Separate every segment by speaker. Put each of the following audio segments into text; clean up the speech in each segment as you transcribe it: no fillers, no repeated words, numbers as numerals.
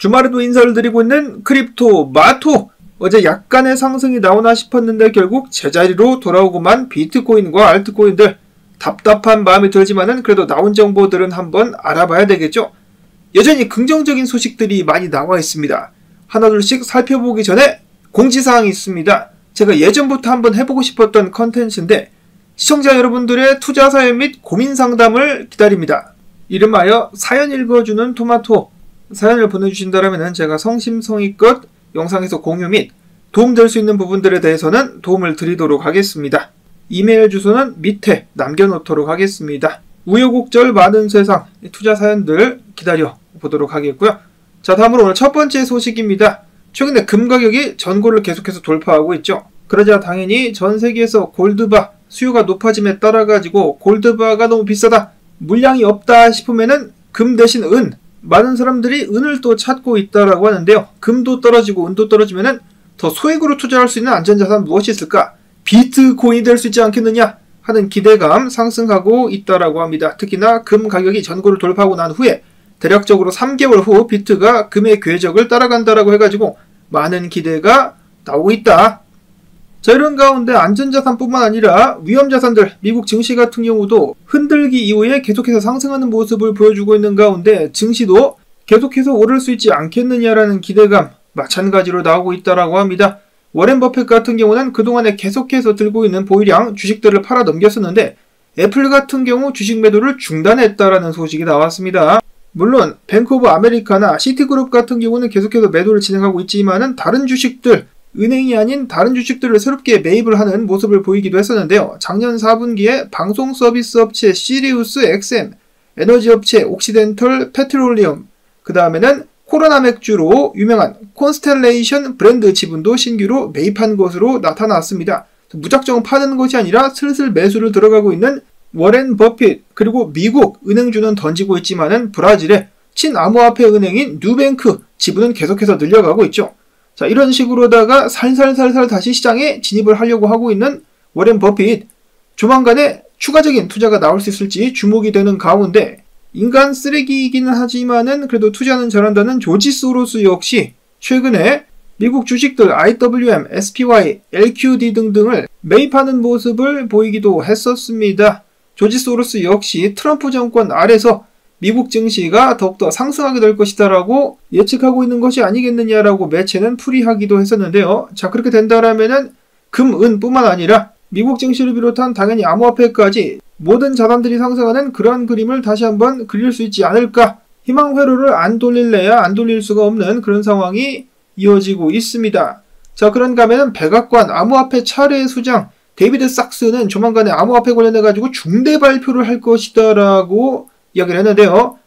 Speaker 1: 주말에도 인사를 드리고 있는 크립토 마토. 어제 약간의 상승이 나오나 싶었는데 결국 제자리로 돌아오고만 비트코인과 알트코인들. 답답한 마음이 들지만은 그래도 나온 정보들은 한번 알아봐야 되겠죠. 여전히 긍정적인 소식들이 많이 나와 있습니다. 하나둘씩 살펴보기 전에 공지사항이 있습니다. 제가 예전부터 한번 해보고 싶었던 컨텐츠인데 시청자 여러분들의 투자 사연 및 고민 상담을 기다립니다. 이름하여 사연 읽어주는 토마토. 사연을 보내주신다면 제가 성심성의껏 영상에서 공유 및 도움될 수 있는 부분들에 대해서는 도움을 드리도록 하겠습니다. 이메일 주소는 밑에 남겨놓도록 하겠습니다. 우여곡절 많은 세상 투자 사연들 기다려 보도록 하겠고요. 자, 다음으로 오늘 첫 번째 소식입니다. 최근에 금 가격이 전고를 계속해서 돌파하고 있죠. 그러자 당연히 전 세계에서 골드바 수요가 높아짐에 따라 가지고 골드바가 너무 비싸다, 물량이 없다 싶으면은 금 대신 은, 많은 사람들이 은을 또 찾고 있다라고 하는데요. 금도 떨어지고 은도 떨어지면은 더 소액으로 투자할 수 있는 안전자산 무엇이 있을까? 비트코인이 될 수 있지 않겠느냐 하는 기대감 상승하고 있다라고 합니다. 특히나 금 가격이 전고를 돌파하고 난 후에 대략적으로 3개월 후 비트가 금의 궤적을 따라간다라고 해가지고 많은 기대가 나오고 있다. 자, 이런 가운데 안전자산뿐만 아니라 위험자산들, 미국 증시 같은 경우도 흔들기 이후에 계속해서 상승하는 모습을 보여주고 있는 가운데 증시도 계속해서 오를 수 있지 않겠느냐라는 기대감 마찬가지로 나오고 있다라고 합니다. 워렌 버핏 같은 경우는 그동안에 계속해서 들고 있는 보유량 주식들을 팔아 넘겼었는데 애플 같은 경우 주식 매도를 중단했다라는 소식이 나왔습니다. 물론 뱅크 오브 아메리카나 시티그룹 같은 경우는 계속해서 매도를 진행하고 있지만은 다른 주식들, 은행이 아닌 다른 주식들을 새롭게 매입을 하는 모습을 보이기도 했었는데요. 작년 4분기에 방송 서비스 업체 시리우스 XM, 에너지 업체 옥시덴털 페트롤리움, 그 다음에는 코로나 맥주로 유명한 콘스텔레이션 브랜드 지분도 신규로 매입한 것으로 나타났습니다. 무작정 파는 것이 아니라 슬슬 매수를 들어가고 있는 워렌 버핏, 그리고 미국 은행주는 던지고 있지만은 브라질의 친암호화폐 은행인 뉴뱅크 지분은 계속해서 늘려가고 있죠. 자, 이런 식으로다가 살살살살 다시 시장에 진입을 하려고 하고 있는 워렌 버핏. 조만간에 추가적인 투자가 나올 수 있을지 주목이 되는 가운데 인간 쓰레기이기는 하지만은 그래도 투자는 잘한다는 조지 소로스 역시 최근에 미국 주식들 IWM, SPY, LQD 등등을 매입하는 모습을 보이기도 했었습니다. 조지 소로스 역시 트럼프 정권 아래서 미국 증시가 더욱더 상승하게 될 것이다라고 예측하고 있는 것이 아니겠느냐라고 매체는 풀이하기도 했었는데요. 자, 그렇게 된다라면은 금, 은 뿐만 아니라 미국 증시를 비롯한 당연히 암호화폐까지 모든 자산들이 상승하는 그러한 그림을 다시 한번 그릴 수 있지 않을까? 희망 회로를 안 돌릴래야 안 돌릴 수가 없는 그런 상황이 이어지고 있습니다. 자, 그런가 하면은 백악관 암호화폐 차례 수장 데이비드 sak스는 조만간에 암호화폐 관련해가지고 중대 발표를 할 것이다라고 이야기를 했는데요.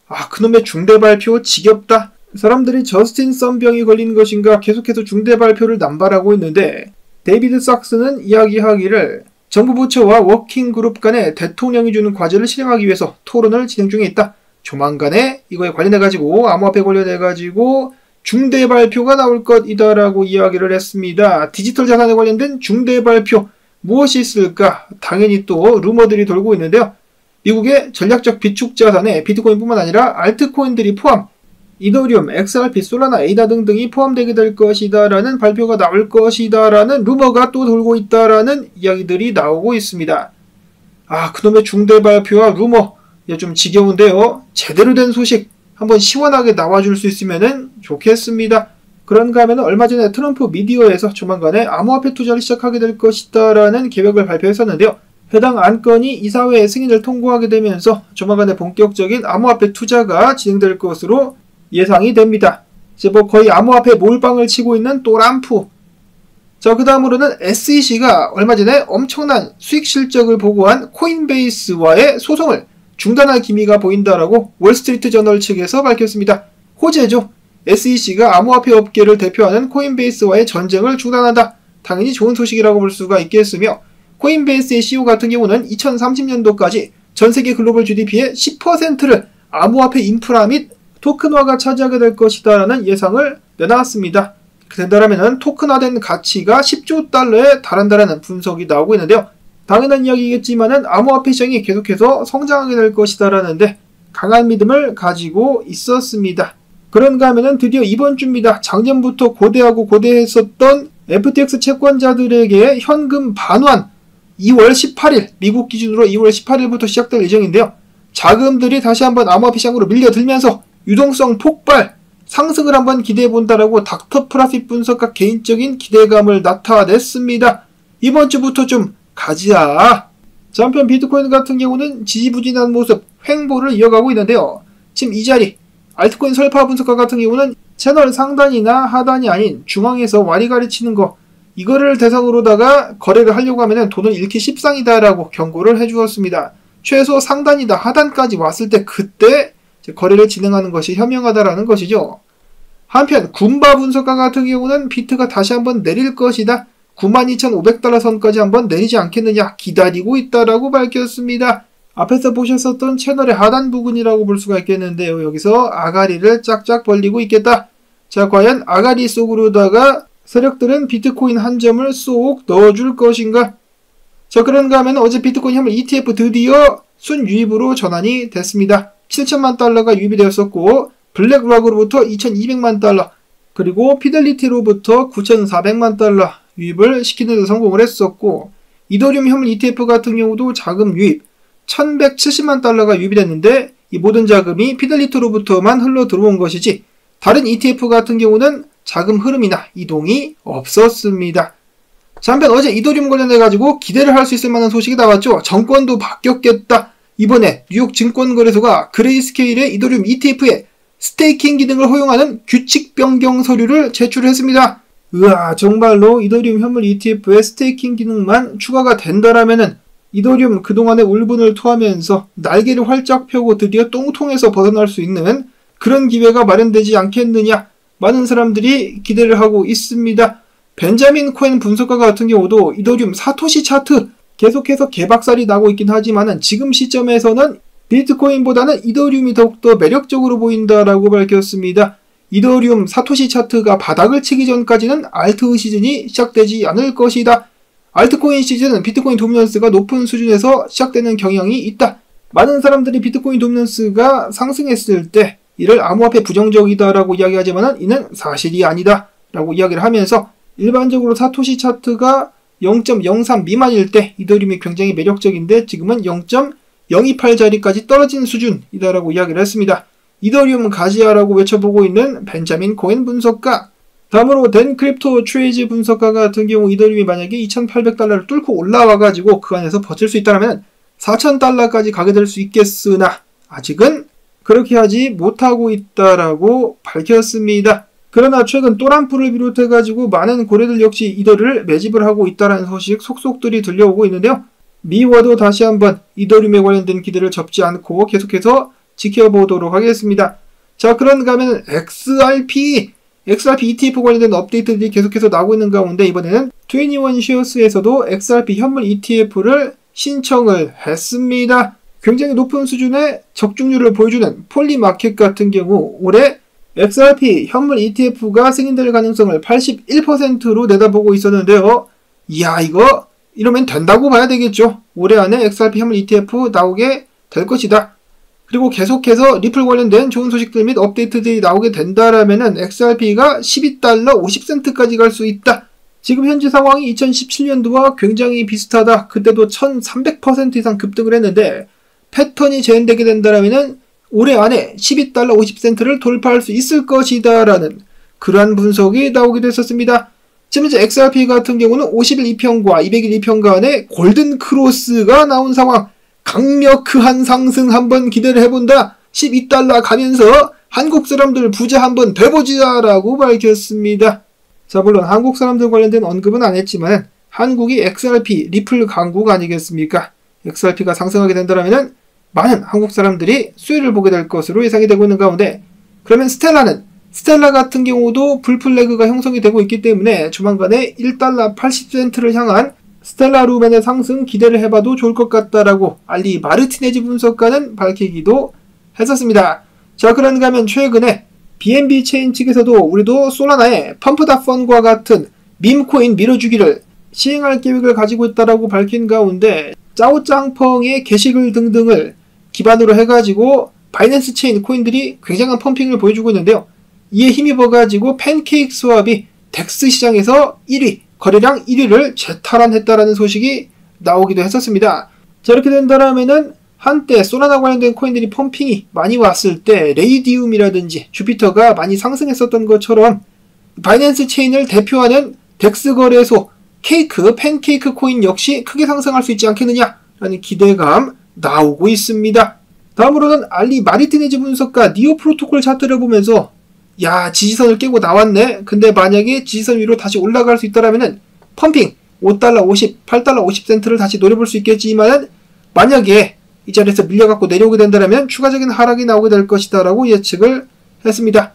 Speaker 1: 아, 그놈의 중대 발표 지겹다. 사람들이 저스틴 썬병이 걸린 것인가 계속해서 중대 발표를 남발하고 있는데 데이비드 sak스는 이야기하기를 정부 부처와 워킹 그룹 간에 대통령이 주는 과제를 실행하기 위해서 토론을 진행 중에 있다. 조만간에 이거에 관련해가지고 암호화폐 관련해가지고 중대 발표가 나올 것이다라고 이야기를 했습니다. 디지털 자산에 관련된 중대 발표 무엇이 있을까? 당연히 또 루머들이 돌고 있는데요. 미국의 전략적 비축 자산에 비트코인뿐만 아니라 알트코인들이 포함, 이더리움, XRP, 솔라나, 에이다 등등이 포함되게 될 것이다라는 발표가 나올 것이다라는 루머가 또 돌고 있다라는 이야기들이 나오고 있습니다. 아, 그놈의 중대 발표와 루머, 좀 지겨운데요. 제대로 된 소식 한번 시원하게 나와줄 수 있으면 좋겠습니다. 그런가 하면 얼마 전에 트럼프 미디어에서 조만간에 암호화폐 투자를 시작하게 될 것이다라는 계획을 발표했었는데요. 해당 안건이 이사회의 승인을 통과하게 되면서 조만간에 본격적인 암호화폐 투자가 진행될 것으로 예상이 됩니다. 이제 뭐 거의 암호화폐 몰빵을 치고 있는 또 람프. 자, 그 다음으로는 SEC가 얼마 전에 엄청난 수익 실적을 보고한 코인베이스와의 소송을 중단할 기미가 보인다라고 월스트리트 저널 측에서 밝혔습니다. 호재죠. SEC가 암호화폐 업계를 대표하는 코인베이스와의 전쟁을 중단한다. 당연히 좋은 소식이라고 볼 수가 있겠으며 코인베이스의 CEO 같은 경우는 2030년도까지 전세계 글로벌 GDP의 10%를 암호화폐 인프라 및 토큰화가 차지하게 될 것이다라는 예상을 내놨습니다. 된다라면 토큰화된 가치가 10조 달러에 달한다라는 분석이 나오고 있는데요. 당연한 이야기겠지만은 암호화폐 시장이 계속해서 성장하게 될 것이다라는데 강한 믿음을 가지고 있었습니다. 그런가 하면은 드디어 이번 주입니다. 작년부터 고대하고 고대했었던 FTX 채권자들에게 현금 반환 2월 18일, 미국 기준으로 2월 18일부터 시작될 예정인데요. 자금들이 다시 한번 암호화폐 시장으로 밀려들면서 유동성 폭발, 상승을 한번 기대해본다라고 닥터 프라핏 분석가 개인적인 기대감을 나타냈습니다. 이번 주부터 좀 가자. 자, 한편 비트코인 같은 경우는 지지부진한 모습, 횡보를 이어가고 있는데요. 지금 이 자리, 알트코인 설파 분석가 같은 경우는 채널 상단이나 하단이 아닌 중앙에서 와리가리 치는 거, 이거를 대상으로다가 거래를 하려고 하면 돈을 잃기 십상이다라고 경고를 해주었습니다. 최소 상단이다 하단까지 왔을 때 그때 거래를 진행하는 것이 현명하다라는 것이죠. 한편 군바 분석가 같은 경우는 비트가 다시 한번 내릴 것이다. 92,500달러 선까지 한번 내리지 않겠느냐 기다리고 있다라고 밝혔습니다. 앞에서 보셨었던 채널의 하단 부분이라고 볼 수가 있겠는데요. 여기서 아가리를 짝짝 벌리고 있겠다. 자, 과연 아가리 속으로다가 세력들은 비트코인 한 점을 쏙 넣어줄 것인가? 자, 그런가 하면 어제 비트코인 현물 ETF 드디어 순유입으로 전환이 됐습니다. 7천만 달러가 유입이 되었었고, 블랙락으로부터 2,200만 달러, 그리고 피델리티로부터 9,400만 달러 유입을 시키는 데 성공을 했었고, 이더리움 현물 ETF 같은 경우도 자금 유입 1,170만 달러가 유입이 됐는데, 이 모든 자금이 피델리티로부터만 흘러 들어온 것이지, 다른 ETF 같은 경우는 자금 흐름이나 이동이 없었습니다. 자, 한편 어제 이더리움 관련해가지고 기대를 할 수 있을 만한 소식이 나왔죠. 정권도 바뀌었겠다. 이번에 뉴욕 증권거래소가 그레이스케일의 이더리움 ETF에 스테이킹 기능을 허용하는 규칙 변경 서류를 제출했습니다. 으아, 정말로 이더리움 현물 ETF에 스테이킹 기능만 추가가 된다라면은 이더리움 그동안의 울분을 토하면서 날개를 활짝 펴고 드디어 똥통에서 벗어날 수 있는 그런 기회가 마련되지 않겠느냐, 많은 사람들이 기대를 하고 있습니다. 벤자민 코엔 분석가 같은 경우도 이더리움 사토시 차트 계속해서 개박살이 나고 있긴 하지만은 지금 시점에서는 비트코인보다는 이더리움이 더욱더 매력적으로 보인다라고 밝혔습니다. 이더리움 사토시 차트가 바닥을 치기 전까지는 알트 시즌이 시작되지 않을 것이다. 알트코인 시즌은 비트코인 도미넌스가 높은 수준에서 시작되는 경향이 있다. 많은 사람들이 비트코인 도미넌스가 상승했을 때 이를 암호화폐 부정적이다라고 이야기하지만은 이는 사실이 아니다 라고 이야기를 하면서 일반적으로 사토시 차트가 0.03 미만일 때 이더리움이 굉장히 매력적인데 지금은 0.028자리까지 떨어진 수준이다라고 이야기를 했습니다. 이더리움 가지야라고 외쳐보고 있는 벤자민 코엔 분석가, 다음으로 댄 크립토 트레이즈 분석가 같은 경우 이더리움이 만약에 2,800달러를 뚫고 올라와가지고 그 안에서 버틸 수 있다면 4,000달러까지 가게 될 수 있겠으나 아직은 그렇게 하지 못하고 있다라고 밝혔습니다. 그러나 최근 또람프를 비롯해가지고 많은 고래들 역시 이더를 매집을 하고 있다는 소식 속속들이 들려오고 있는데요. 미워도 다시 한번 이더리움에 관련된 기대를 접지 않고 계속해서 지켜보도록 하겠습니다. 자, 그런가 하면 XRP ETF 관련된 업데이트들이 계속해서 나오고 있는 가운데 이번에는 21쉐어스에서도 XRP 현물 ETF를 신청을 했습니다. 굉장히 높은 수준의 적중률을 보여주는 폴리마켓 같은 경우 올해 XRP 현물 ETF가 승인될 가능성을 81%로 내다보고 있었는데요. 이야, 이거 이러면 된다고 봐야 되겠죠. 올해 안에 XRP 현물 ETF 나오게 될 것이다. 그리고 계속해서 리플 관련된 좋은 소식들 및 업데이트들이 나오게 된다라면은 XRP가 12달러 50센트까지 갈 수 있다. 지금 현재 상황이 2017년도와 굉장히 비슷하다. 그때도 1300% 이상 급등을 했는데 패턴이 재현되게 된다라면은 올해 안에 12달러 50센트를 돌파할 수 있을 것이다 라는 그러한 분석이 나오기도 했었습니다. 지금 이제 XRP 같은 경우는 50일 2평과 200일 2평 간의 골든 크로스가 나온 상황, 강력한 상승 한번 기대를 해본다. 12달러 가면서 한국 사람들 부자 한번 돼보자 라고 밝혔습니다. 자, 물론 한국 사람들 관련된 언급은 안 했지만 한국이 XRP 리플 강국 아니겠습니까? XRP가 상승하게 된다면 많은 한국 사람들이 수혜를 보게 될 것으로 예상이 되고 있는 가운데, 그러면 스텔라 같은 경우도 불플래그가 형성이 되고 있기 때문에 조만간에 1달러 80센트를 향한 스텔라 루멘의 상승 기대를 해봐도 좋을 것 같다라고 알리 마르티네즈 분석가는 밝히기도 했었습니다. 자, 그런가 하면 최근에 BNB 체인 측에서도 우리도 솔라나의 펌프닷펀과 같은 밈코인 밀어주기를 시행할 계획을 가지고 있다라고 밝힌 가운데 짜오짱펑의 게시글 등등을 기반으로 해가지고 바이낸스 체인 코인들이 굉장한 펌핑을 보여주고 있는데요. 이에 힘입어가지고 팬케이크 스왑이 덱스 시장에서 1위, 거래량 1위를 재탈환했다라는 소식이 나오기도 했었습니다. 자, 이렇게 된다라면은 한때 소라나 관련된 코인들이 펌핑이 많이 왔을 때 레이디움이라든지 주피터가 많이 상승했었던 것처럼 바이낸스 체인을 대표하는 덱스 거래소 팬케이크 코인 역시 크게 상승할 수 있지 않겠느냐라는 기대감 나오고 있습니다. 다음으로는 알리 마리티네즈 분석가 니오 프로토콜 차트를 보면서 야, 지지선을 깨고 나왔네. 근데 만약에 지지선 위로 다시 올라갈 수 있다라면은 펌핑 5달러 50, 8달러 50센트를 다시 노려볼 수 있겠지만은 만약에 이 자리에서 밀려갖고 내려오게 된다면 추가적인 하락이 나오게 될 것이다 라고 예측을 했습니다.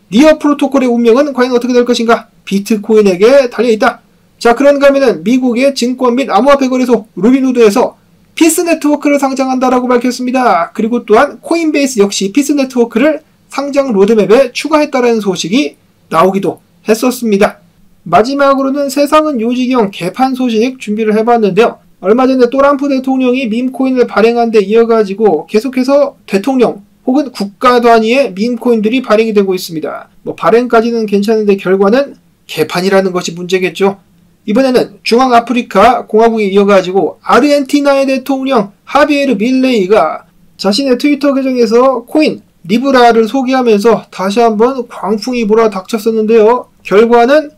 Speaker 1: 니어 프로토콜의 운명은 과연 어떻게 될 것인가? 비트코인에게 달려있다. 자, 그런가 하면은 미국의 증권 및 암호화폐 거래소 루비노드에서 피스 네트워크를 상장한다라고 밝혔습니다. 그리고 또한 코인베이스 역시 피스 네트워크를 상장 로드맵에 추가했다라는 소식이 나오기도 했었습니다. 마지막으로는 세상은 요지경 개판 소식 준비를 해봤는데요. 얼마 전에 또람프 대통령이 밈코인을 발행한 데 이어가지고 계속해서 대통령 혹은 국가 단위의 밈코인들이 발행이 되고 있습니다. 발행까지는 괜찮은데 결과는 개판이라는 것이 문제겠죠. 이번에는 중앙아프리카 공화국에 이어가지고 아르헨티나의 대통령 하비에르 밀레이가 자신의 트위터 계정에서 코인 리브라를 소개하면서 다시 한번 광풍이 몰아닥쳤었는데요. 결과는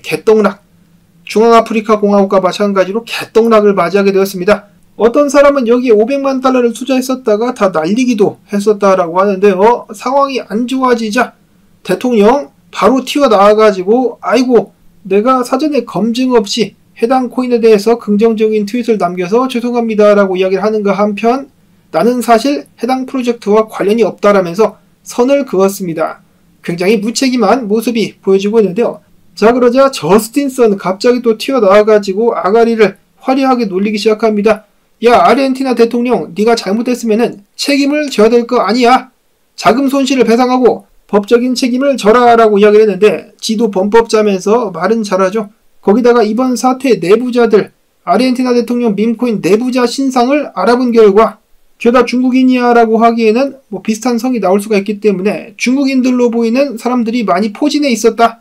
Speaker 1: 개떡락. 중앙아프리카 공화국과 마찬가지로 개떡락을 맞이하게 되었습니다. 어떤 사람은 여기에 500만 달러를 투자했었다가 다 날리기도 했었다라고 하는데요. 상황이 안 좋아지자 대통령 바로 튀어나와가지고 아이고 내가 사전에 검증 없이 해당 코인에 대해서 긍정적인 트윗을 남겨서 죄송합니다 라고 이야기를 하는가 한편 나는 사실 해당 프로젝트와 관련이 없다라면서 선을 그었습니다. 굉장히 무책임한 모습이 보여지고 있는데요. 자, 그러자 저스틴선 갑자기 또 튀어나와가지고 아가리를 화려하게 놀리기 시작합니다. 야, 아르헨티나 대통령, 네가 잘못했으면은 책임을 져야 될 거 아니야? 자금 손실을 배상하고 법적인 책임을 져라 라고 이야기를 했는데 지도 범법자면서 말은 잘하죠. 거기다가 이번 사태 내부자들, 아르헨티나 대통령 밈코인 내부자 신상을 알아본 결과 죄다 중국인이야 라고 하기에는 비슷한 성이 나올 수가 있기 때문에 중국인들로 보이는 사람들이 많이 포진해 있었다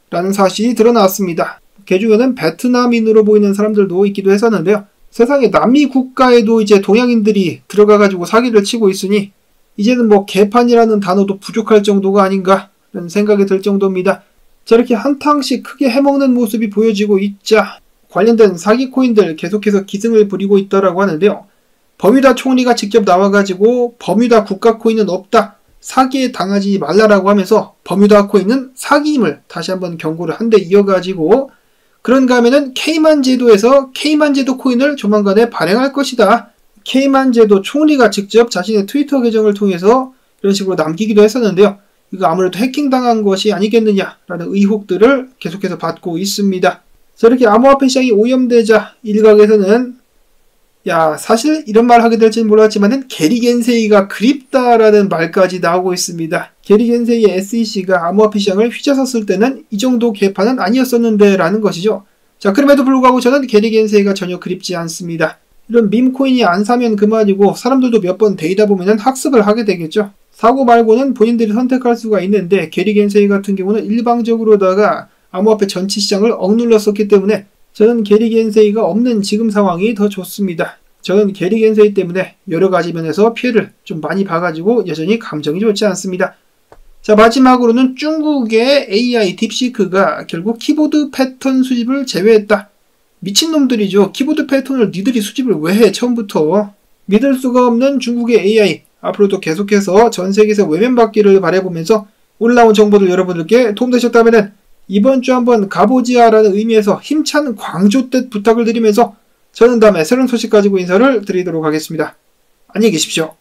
Speaker 1: 라는 사실이 드러났습니다. 그 중에는 베트남인으로 보이는 사람들도 있기도 했었는데요. 세상에 남미 국가에도 이제 동양인들이 들어가가지고 사기를 치고 있으니 이제는 개판이라는 단어도 부족할 정도가 아닌가 라는 생각이 들 정도입니다. 저렇게 한탕씩 크게 해먹는 모습이 보여지고 있자 관련된 사기 코인들 계속해서 기승을 부리고 있다라고 하는데요. 버뮤다 총리가 직접 나와가지고 버뮤다 국가 코인은 없다. 사기에 당하지 말라라고 하면서 버뮤다 코인은 사기임을 다시 한번 경고를 한 데 이어가지고 그런가 하면은 케이만 제도에서 케이만 제도 코인을 조만간에 발행할 것이다. 케이만 제도 총리가 직접 자신의 트위터 계정을 통해서 이런 식으로 남기기도 했었는데요. 이거 아무래도 해킹당한 것이 아니겠느냐라는 의혹들을 계속해서 받고 있습니다. 저렇게 암호화폐 시장이 오염되자 일각에서는 야, 사실 이런 말 하게 될지는 몰랐지만은 게리 겐세이가 그립다라는 말까지 나오고 있습니다. 게리 겐세이의 SEC가 암호화폐 시장을 휘저었을 때는 이 정도 개판은 아니었었는데 라는 것이죠. 자, 그럼에도 불구하고 저는 게리 겐세이가 전혀 그립지 않습니다. 이런 밈코인이 안 사면 그만이고 사람들도 몇 번 데이다 보면은 학습을 하게 되겠죠. 사고 말고는 본인들이 선택할 수가 있는데 게리 겐세이 같은 경우는 일방적으로다가 암호화폐 전체 시장을 억눌렀었기 때문에 저는 게리 겐세이가 없는 지금 상황이 더 좋습니다. 저는 게리 겐세이 때문에 여러 가지 면에서 피해를 좀 많이 봐가지고 여전히 감정이 좋지 않습니다. 자, 마지막으로는 중국의 AI 딥시크가 결국 키보드 패턴 수집을 제외했다. 미친놈들이죠. 키보드 패턴을 니들이 수집을 왜 해 처음부터. 믿을 수가 없는 중국의 AI 앞으로도 계속해서 전 세계에서 외면받기를 바라보면서 올라온 정보들 여러분들께 도움되셨다면 이번 주 한번 가보지야라는 의미에서 힘찬 광조 뜻 부탁을 드리면서 저는 다음에 새로운 소식 가지고 인사를 드리도록 하겠습니다. 안녕히 계십시오.